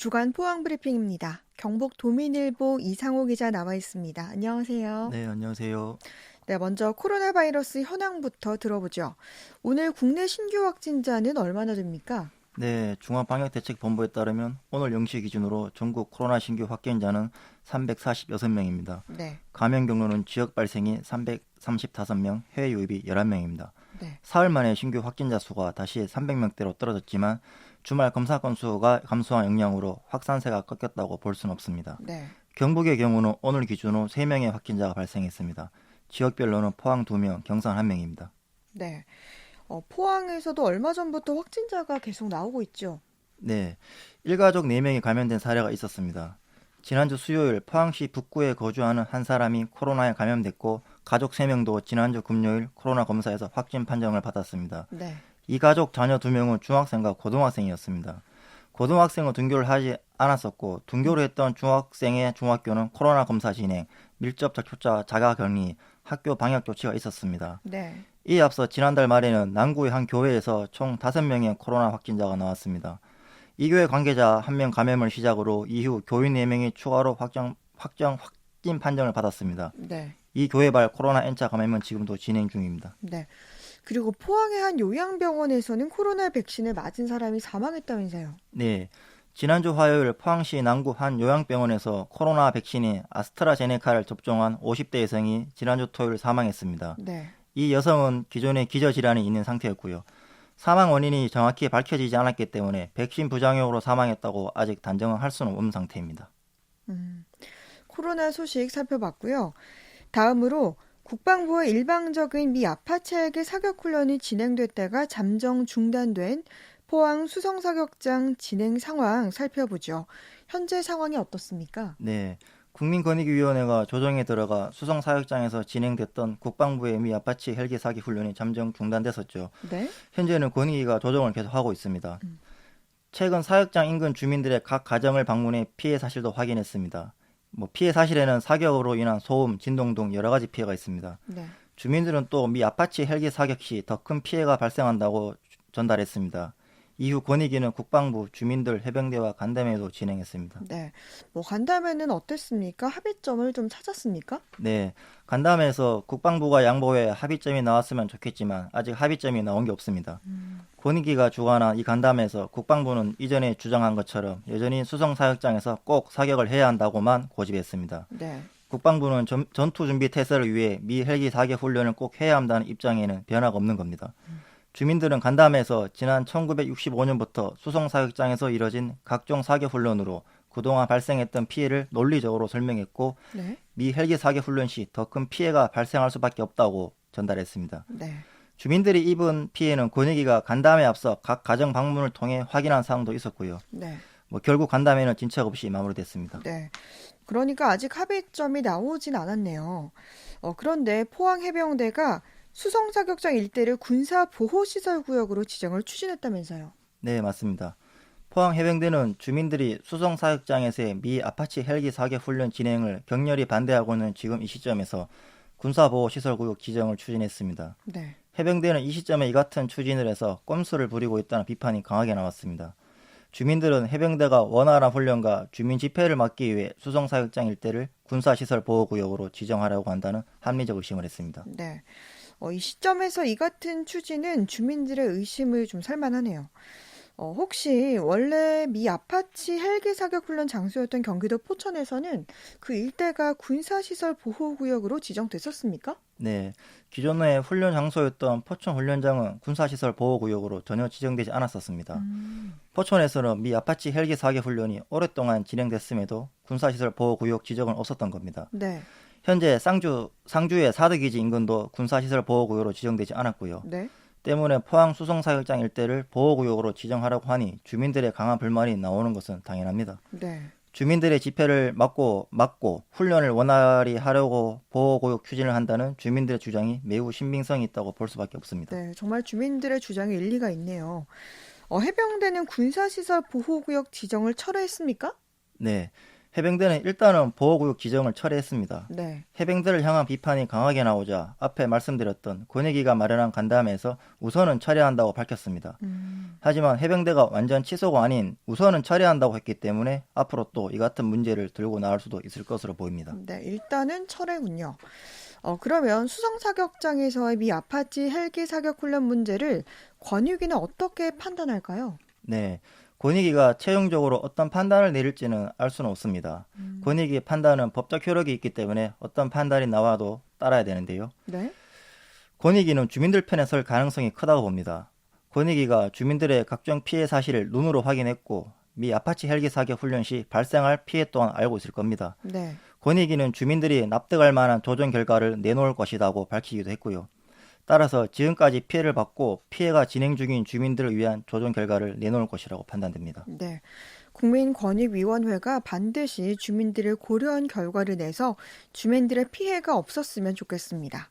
주간 포항 브리핑입니다. 경북 도민일보 이상호 기자 나와 있습니다. 안녕하세요. 네, 안녕하세요. 네, 먼저 코로나 바이러스 현황부터 들어보죠. 오늘 국내 신규 확진자는 얼마나 됩니까? 네, 중앙방역대책본부에 따르면 오늘 0시 기준으로 전국 코로나 신규 확진자는 346명입니다. 네, 감염 경로는 지역 발생이 335명, 해외 유입이 11명입니다. 네, 사흘 만에 신규 확진자 수가 다시 300명대로 떨어졌지만 주말 검사 건수가 감소한 영향으로 확산세가 꺾였다고 볼 수는 없습니다. 네, 경북의 경우는 오늘 기준으로 3명의 확진자가 발생했습니다. 지역별로는 포항 2명, 경산 1명입니다. 네. 포항에서도 얼마 전부터 확진자가 계속 나오고 있죠. 네, 일가족 4명이 감염된 사례가 있었습니다. 지난주 수요일 포항시 북구에 거주하는 한 사람이 코로나에 감염됐고 가족 3명도 지난주 금요일 코로나 검사에서 확진 판정을 받았습니다. 네, 이 가족 자녀 2명은 중학생과 고등학생이었습니다. 고등학생은 등교를 하지 않았었고 등교를 했던 중학생의 중학교는 코로나 검사 진행, 밀접 접촉자 자가격리, 학교 방역 조치가 있었습니다. 네, 이에 앞서 지난달 말에는 남구의 한 교회에서 총 5명의 코로나 확진자가 나왔습니다. 이 교회 관계자 1명 감염을 시작으로 이후 교인 4명이 추가로 확진 판정을 받았습니다. 네, 이 교회발 코로나 N차 감염은 지금도 진행 중입니다. 네. 그리고 포항의 한 요양병원에서는 코로나 백신을 맞은 사람이 사망했다면서요. 네, 지난주 화요일 포항시 남구 한 요양병원에서 코로나 백신인 아스트라제네카를 접종한 50대 여성이 지난주 토요일 사망했습니다. 네, 이 여성은 기존에 기저질환이 있는 상태였고요. 사망 원인이 정확히 밝혀지지 않았기 때문에 백신 부작용으로 사망했다고 아직 단정을 할 수는 없는 상태입니다. 음, 코로나 소식 살펴봤고요. 다음으로 국방부의 일방적인 미 아파치 헬기 사격 훈련이 진행됐다가 잠정 중단된 포항 수성사격장 진행 상황 살펴보죠. 현재 상황이 어떻습니까? 네, 국민권익위원회가 조정에 들어가 수성 사격장에서 진행됐던 국방부의 미 아파치 헬기 사격 훈련이 잠정 중단됐었죠. 네, 현재는 권익위가 조정을 계속하고 있습니다. 음, 최근 사격장 인근 주민들의 각 가정을 방문해 피해 사실도 확인했습니다. 피해 사실에는 사격으로 인한 소음, 진동 등 여러 가지 피해가 있습니다. 네, 주민들은 또 미 아파치 헬기 사격 시 더 큰 피해가 발생한다고 전달했습니다. 이후 권익위는 국방부, 주민들, 해병대와 간담회도 진행했습니다. 네. 간담회는 어땠습니까? 합의점을 좀 찾았습니까? 네, 간담회에서 국방부가 양보해 합의점이 나왔으면 좋겠지만 아직 합의점이 나온 게 없습니다. 권익위가 주관한 이 간담회에서 국방부는 이전에 주장한 것처럼 여전히 수성 사격장에서 꼭 사격을 해야 한다고만 고집했습니다. 네, 국방부는 전투 준비 태세를 위해 미 헬기 사격 훈련을 꼭 해야 한다는 입장에는 변화가 없는 겁니다. 주민들은 간담회에서 지난 1965년부터 수송 사격장에서 이뤄진 각종 사격 훈련으로 그동안 발생했던 피해를 논리적으로 설명했고 네, 미 헬기 사격 훈련 시 더 큰 피해가 발생할 수밖에 없다고 전달했습니다. 네, 주민들이 입은 피해는 권익위가 간담회에 앞서 각 가정 방문을 통해 확인한 사항도 있었고요. 네, 결국 간담회는 진척 없이 마무리됐습니다. 네. 그러니까 아직 합의점이 나오진 않았네요. 그런데 포항 해병대가 수성 사격장 일대를 군사 보호 시설 구역으로 지정을 추진했다면서요. 네, 맞습니다. 포항 해병대는 주민들이 수송 사격장에서의 미 아파치 헬기 사격 훈련 진행을 격렬히 반대하고 있는 지금 이 시점에서 군사보호시설구역 지정을 추진했습니다. 네, 해병대는 이 시점에 이 같은 추진을 해서 꼼수를 부리고 있다는 비판이 강하게 나왔습니다. 주민들은 해병대가 원활한 훈련과 주민 집회를 막기 위해 수송 사격장 일대를 군사시설 보호구역으로 지정하려고 한다는 합리적 의심을 했습니다. 네. 이 시점에서 이 같은 추진은 주민들의 의심을 좀 살만하네요. 혹시 원래 미 아파치 헬기 사격 훈련 장소였던 경기도 포천에서는 그 일대가 군사시설 보호구역으로 지정됐었습니까? 네, 기존의 훈련 장소였던 포천 훈련장은 군사시설 보호구역으로 전혀 지정되지 않았었습니다. 포천에서는 미 아파치 헬기 사격 훈련이 오랫동안 진행됐음에도 군사시설 보호구역 지정은 없었던 겁니다. 네, 현재 상주의 사드기지 인근도 군사시설 보호구역으로 지정되지 않았고요. 네, 때문에 포항 수송사격장 일대를 보호구역으로 지정하라고 하니 주민들의 강한 불만이 나오는 것은 당연합니다. 네, 주민들의 집회를 막고 훈련을 원활히 하려고 보호구역 추진을 한다는 주민들의 주장이 매우 신빙성이 있다고 볼 수밖에 없습니다. 네. 정말 주민들의 주장에 일리가 있네요. 해병대는 군사시설 보호구역 지정을 철회했습니까? 네, 해병대는 일단은 보호구역 지정을 철회했습니다. 네. 해병대를 향한 비판이 강하게 나오자 앞에 말씀드렸던 권익위가 마련한 간담회에서 우선은 철회한다고 밝혔습니다. 하지만 해병대가 완전 취소가 아닌 우선은 철회한다고 했기 때문에 앞으로 또 이 같은 문제를 들고 나올 수도 있을 것으로 보입니다. 네, 일단은 철회군요. 그러면 수성 사격장에서의 미 아파치 헬기 사격 훈련 문제를 권익위는 어떻게 판단할까요? 네, 권익위가 최종적으로 어떤 판단을 내릴지는 알 수는 없습니다. 권익위 판단은 법적 효력이 있기 때문에 어떤 판단이 나와도 따라야 되는데요. 네. 권익위는 주민들 편에 설 가능성이 크다고 봅니다. 권익위가 주민들의 각종 피해 사실을 눈으로 확인했고 미 아파치 헬기 사격 훈련 시 발생할 피해 또한 알고 있을 겁니다. 네. 권익위는 주민들이 납득할 만한 조정 결과를 내놓을 것이라고 밝히기도 했고요. 따라서 지금까지 피해를 받고 피해가 진행 중인 주민들을 위한 조정 결과를 내놓을 것이라고 판단됩니다. 네. 국민권익위원회가 반드시 주민들을 고려한 결과를 내서 주민들의 피해가 없었으면 좋겠습니다.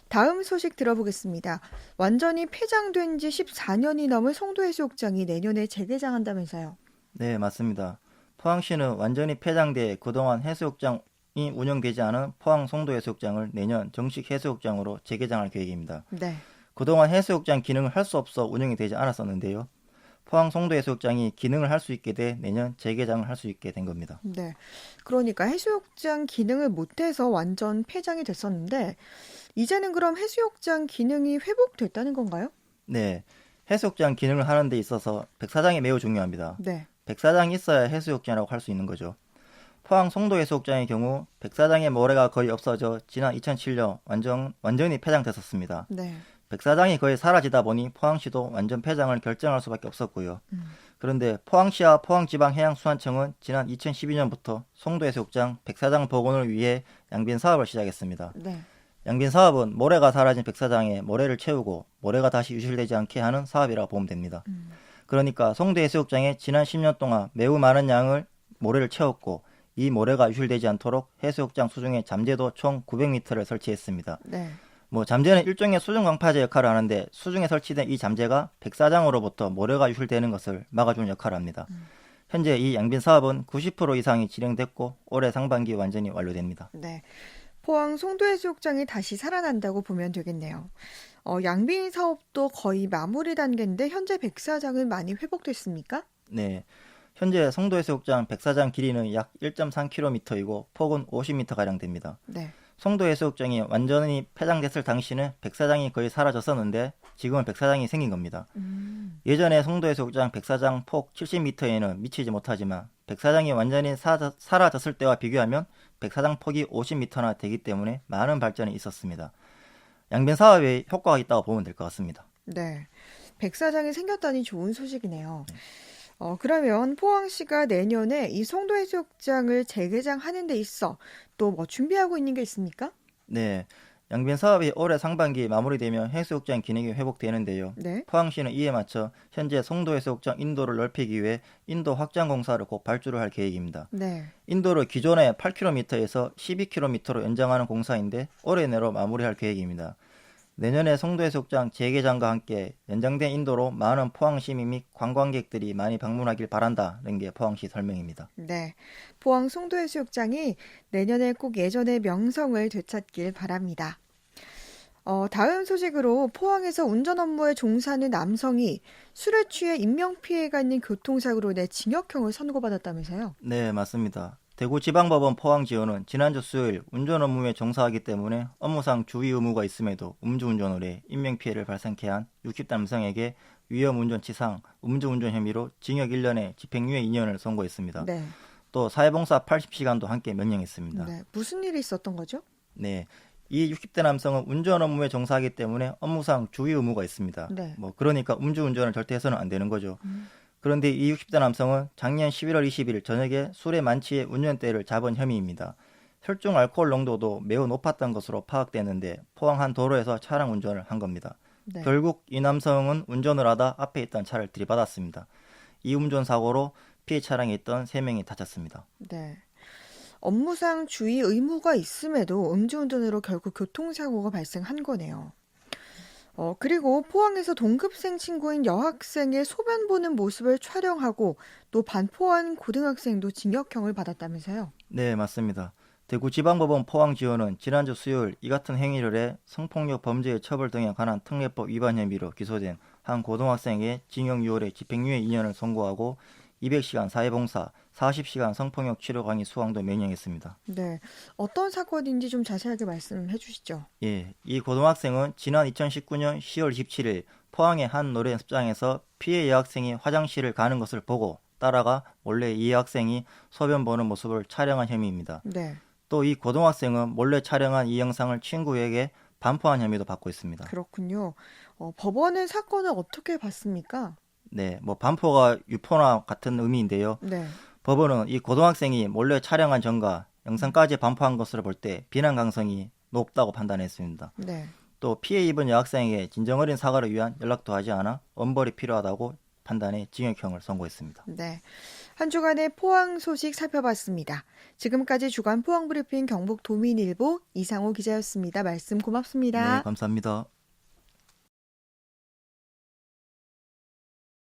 다음 소식 들어보겠습니다. 완전히 폐장된 지 14년이 넘은 송도해수욕장이 내년에 재개장한다면서요. 네, 맞습니다. 포항시는 완전히 폐장돼 그동안 해수욕장이 운영되지 않은 포항 송도해수욕장을 내년 정식 해수욕장으로 재개장할 계획입니다. 네. 그동안 해수욕장 기능을 할 수 없어 운영이 되지 않았었는데요. 포항 송도해수욕장이 기능을 할 수 있게 돼 내년 재개장을 할 수 있게 된 겁니다. 네. 그러니까 해수욕장 기능을 못해서 완전 폐장이 됐었는데 이제는 그럼 해수욕장 기능이 회복됐다는 건가요? 네, 해수욕장 기능을 하는 데 있어서 백사장이 매우 중요합니다. 네. 백사장이 있어야 해수욕장이라고 할 수 있는 거죠. 포항 송도해수욕장의 경우 백사장의 모래가 거의 없어져 지난 2007년 완전히 폐장됐었습니다. 네. 백사장이 거의 사라지다 보니 포항시도 완전 폐장을 결정할 수밖에 없었고요. 그런데 포항시와 포항지방해양수산청은 지난 2012년부터 송도해수욕장 백사장 복원을 위해 양빈 사업을 시작했습니다. 네. 양빈 사업은 모래가 사라진 백사장에 모래를 채우고 모래가 다시 유실되지 않게 하는 사업이라고 보면 됩니다. 그러니까 송도해수욕장에 지난 10년 동안 매우 많은 양을 모래를 채웠고 이 모래가 유실되지 않도록 해수욕장 수중에 잠재도 총 900m를 설치했습니다. 네. 잠재는 일종의 수중 강파제 역할을 하는데 수중에 설치된 이 잠재가 백사장으로부터 모래가 유실되는 것을 막아주는 역할을 합니다. 현재 이 양빈 사업은 90% 이상이 진행됐고 올해 상반기 완전히 완료됩니다. 네. 포항 송도해수욕장이 다시 살아난다고 보면 되겠네요. 양빈 사업도 거의 마무리 단계인데 현재 백사장은 많이 회복됐습니까? 네, 현재 송도해수욕장 백사장 길이는 약 1.3km이고 폭은 50m가량 됩니다. 네. 송도해수욕장이 완전히 폐장됐을 당시는 백사장이 거의 사라졌었는데 지금은 백사장이 생긴 겁니다. 예전에 송도해수욕장 백사장 폭 70m에는 미치지 못하지만 백사장이 완전히 사라졌을 때와 비교하면 백사장 폭이 50m나 되기 때문에 많은 발전이 있었습니다. 양빈 사업에 효과가 있다고 보면 될 것 같습니다. 네. 백사장이 생겼다니 좋은 소식이네요. 그러면 포항시가 내년에 이 송도해수욕장을 재개장하는 데 있어 또 뭐 준비하고 있는 게 있습니까? 네, 양빈 사업이 올해 상반기 마무리되면 해수욕장 기능이 회복되는데요. 네. 포항시는 이에 맞춰 현재 송도해수욕장 인도를 넓히기 위해 인도 확장 공사를 곧 발주를 할 계획입니다. 네. 인도를 기존의 8km에서 12km로 연장하는 공사인데 올해 내로 마무리할 계획입니다. 내년에 송도해수욕장 재개장과 함께 연장된 인도로 많은 포항 시민 및 관광객들이 많이 방문하길 바란다는 게 포항시 설명입니다. 네. 포항 송도해수욕장이 내년에 꼭 예전의 명성을 되찾길 바랍니다. 다음 소식으로 포항에서 운전 업무에 종사하는 남성이 술에 취해 인명피해가 있는 교통사고로 인해 징역형을 선고받았다면서요? 네, 맞습니다. 대구지방법원 포항지원은 지난주 수요일 운전 업무에 종사하기 때문에 업무상 주의 의무가 있음에도 음주운전을 해 인명피해를 발생케 한 60대 남성에게 위험운전치상, 음주운전 혐의로 징역 1년에 집행유예 2년을 선고했습니다. 네. 또 사회봉사 80시간도 함께 명령했습니다. 네. 무슨 일이 있었던 거죠? 네, 이 60대 남성은 운전 업무에 종사하기 때문에 업무상 주의 의무가 있습니다. 네. 그러니까 음주운전을 절대 해서는 안 되는 거죠. 그런데 이 60대 남성은 작년 11월 20일 저녁에 술에 만취해 운전대를 잡은 혐의입니다. 혈중 알코올 농도도 매우 높았던 것으로 파악됐는데 포항 한 도로에서 차량 운전을 한 겁니다. 네. 결국 이 남성은 운전을 하다 앞에 있던 차를 들이받았습니다. 이 운전사고로 피해 차량에 있던 3명이 다쳤습니다. 네. 업무상 주의 의무가 있음에도 음주운전으로 결국 교통사고가 발생한 거네요. 그리고 포항에서 동급생 친구인 여학생의 소변 보는 모습을 촬영하고 또 반포한 고등학생도 징역형을 받았다면서요. 네, 맞습니다. 대구지방법원 포항지원은 지난주 수요일 이 같은 행위를 해 성폭력 범죄의 처벌 등에 관한 특례법 위반 혐의로 기소된 한 고등학생의 징역 6월에 집행유예 2년을 선고하고 200시간 사회봉사, 40시간 성폭력 치료 강의 수강도 명령했습니다. 네. 어떤 사건인지 좀 자세하게 말씀해 주시죠. 예, 이 고등학생은 지난 2019년 10월 27일 포항의 한 노래 연습장에서 피해 여학생이 화장실을 가는 것을 보고 따라가 몰래 이 여학생이 소변 보는 모습을 촬영한 혐의입니다. 네. 또 이 고등학생은 몰래 촬영한 이 영상을 친구에게 반포한 혐의도 받고 있습니다. 그렇군요. 법원은 사건을 어떻게 봤습니까? 네, 뭐 반포가 유포나 같은 의미인데요. 네. 법원은 이 고등학생이 몰래 촬영한 전과 영상까지 반포한 것으로 볼 때 비난 가능성이 높다고 판단했습니다. 네. 또 피해 입은 여학생에게 진정어린 사과를 위한 연락도 하지 않아 엄벌이 필요하다고 판단해 징역형을 선고했습니다. 네. 한 주간의 포항 소식 살펴봤습니다. 지금까지 주간 포항 브리핑 경북 도민일보 이상호 기자였습니다. 말씀 네, 고맙습니다. 감사합니다.